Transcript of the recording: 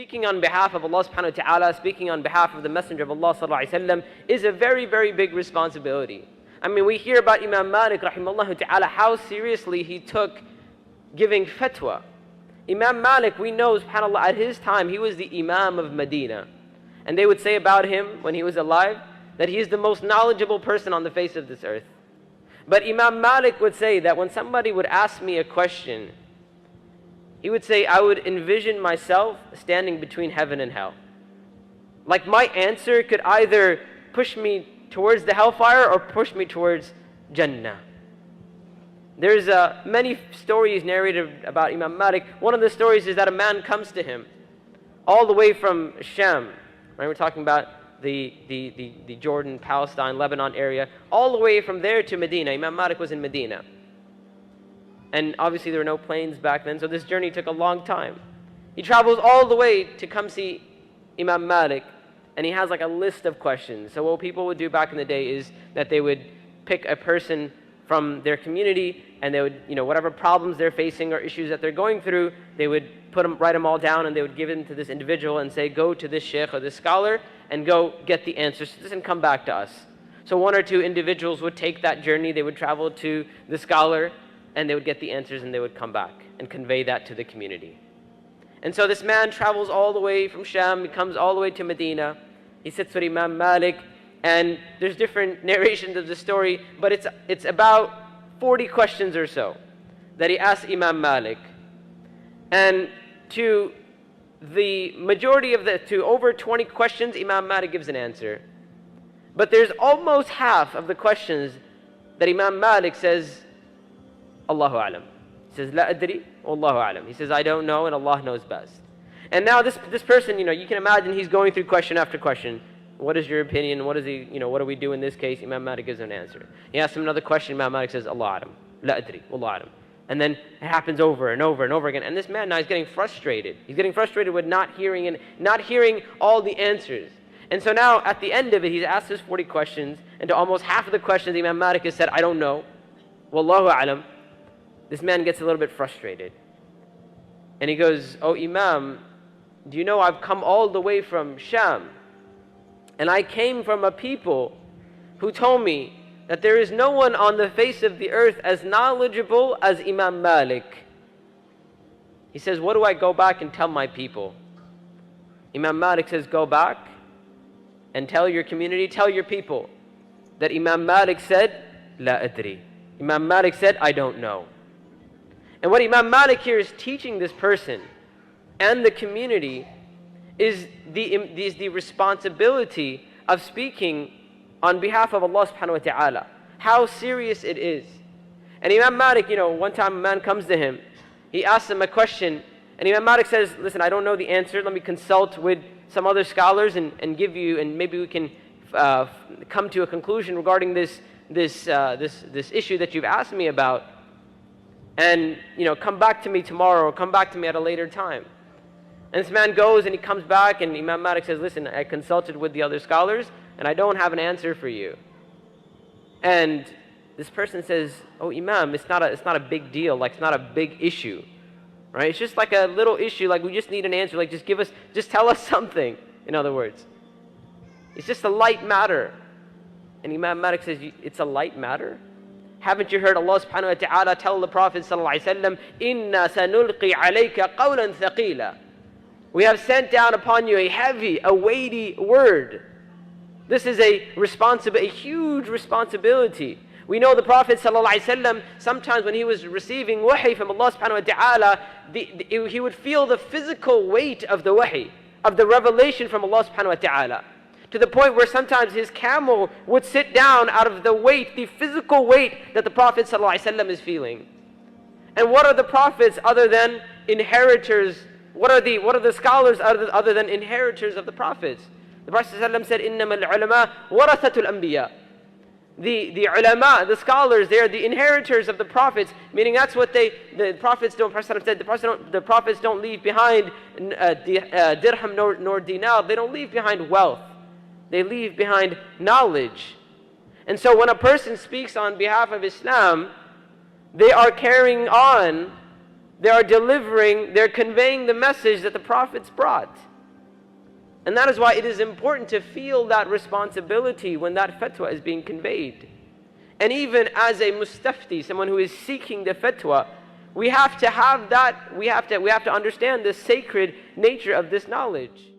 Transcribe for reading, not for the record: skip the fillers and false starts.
speaking on behalf of Allah subhanahu wa ta'ala, speaking on behalf of the Messenger of Allah sallallahu alayhi wa sallam, is a very, very big responsibility. I mean, we hear about Imam Malik rahimahullah ta'ala, how seriously he took giving fatwa. Imam Malik, we know, subhanAllah, at his time, he was the Imam of Medina. And they would say about him, when he was alive, that he is the most knowledgeable person on the face of this earth. But Imam Malik would say that when somebody would ask me a question, he would say, I would envision myself standing between heaven and hell. Like my answer could either push me towards the hellfire or push me towards Jannah. There's many stories narrated about Imam Malik. One of the stories is that a man comes to him all the way from Sham. Right? We're talking about the Jordan, Palestine, Lebanon area, all the way from there to Medina. Imam Malik was in Medina. And obviously there were no planes back then, so this journey took a long time. He travels all the way to come see Imam Malik, and he has like a list of questions. So what people would do back in the day is that they would pick a person from their community, and they would, whatever problems they're facing or issues that they're going through, they would write them all down, and they would give them to this individual and say, go to this sheikh or this scholar and go get the answers to this and come back to us. So one or two individuals would take that journey. They would travel to the scholar, and they would get the answers, and they would come back and convey that to the community. And so this man travels all the way from Sham. He comes all the way to Medina. He sits with Imam Malik. And there's different narrations of the story, but it's about 40 questions or so that he asks Imam Malik. And to the majority to over 20 questions, Imam Malik gives an answer. But there's almost half of the questions that Imam Malik says, Allahu A'lam. He says, La adri, Allahu A'lam. He says, I don't know, and Allah knows best. And now this person, you can imagine he's going through question after question. What is your opinion? What do we do in this case? Imam Malik gives an answer. He asks him another question. Imam Malik says, Allah A'lam. La adri, Wallahu A'lam. And then it happens over and over and over again. And this man now is getting frustrated. He's getting frustrated with not hearing all the answers. And so now at the end of it, he's asked his 40 questions, and to almost half of the questions, Imam Malik has said, I don't know. Wallahu A'lam. This man gets a little bit frustrated. And he goes, Oh Imam, do you know I've come all the way from Sham? And I came from a people who told me that there is no one on the face of the earth as knowledgeable as Imam Malik. He says, what do I go back and tell my people? Imam Malik says, go back and tell your community, tell your people that Imam Malik said, La adri. Imam Malik said, I don't know. And what Imam Malik here is teaching this person and the community is the responsibility of speaking on behalf of Allah subhanahu wa ta'ala. How serious it is. And Imam Malik, one time a man comes to him. He asks him a question, and Imam Malik says, listen, I don't know the answer. Let me consult with some other scholars and give you, and maybe we can come to a conclusion regarding this issue that you've asked me about. And, come back to me tomorrow, or come back to me at a later time. And this man goes and he comes back, and Imam Malik says, listen, I consulted with the other scholars and I don't have an answer for you. And this person says, oh Imam, it's not a big deal, like it's not a big issue. Right? It's just like a little issue, like we just need an answer, like just tell us something, in other words. It's just a light matter. And Imam Malik says, it's a light matter? Haven't you heard Allah subhanahu wa ta'ala tell the Prophet sallallahu alayhi wa sallam, إِنَّا سَنُلْقِي عَلَيْكَ قَوْلًا ثَقِيلًا. We have sent down upon you a heavy, a weighty word. This is a huge responsibility. We know the Prophet ﷺ, sometimes when he was receiving wahi from Allah subhanahu wa ta'ala, he would feel the physical weight of the wahi, of the revelation from Allah subhanahu wa ta'ala. To the point where sometimes his camel would sit down out of the weight, the physical weight that the Prophet ﷺ is feeling. And what are the prophets other than inheritors? What are the scholars other than inheritors of the prophets? The Prophet ﷺ said, إِنَّمَا الْعُلَمَاء وَرَثَةُ الْأَنْبِيَاء. The ulama, the scholars, they are the inheritors of the prophets, meaning that's what the prophets don't, the prophets don't leave behind dirham nor dinar. They don't leave behind wealth. They leave behind knowledge. And so when a person speaks on behalf of Islam, they are carrying on, they are delivering, they're conveying the message that the prophets brought. And that is why it is important to feel that responsibility when that fatwa is being conveyed. And even as a mustafti, someone who is seeking the fatwa, we have to have that, we have to understand the sacred nature of this knowledge.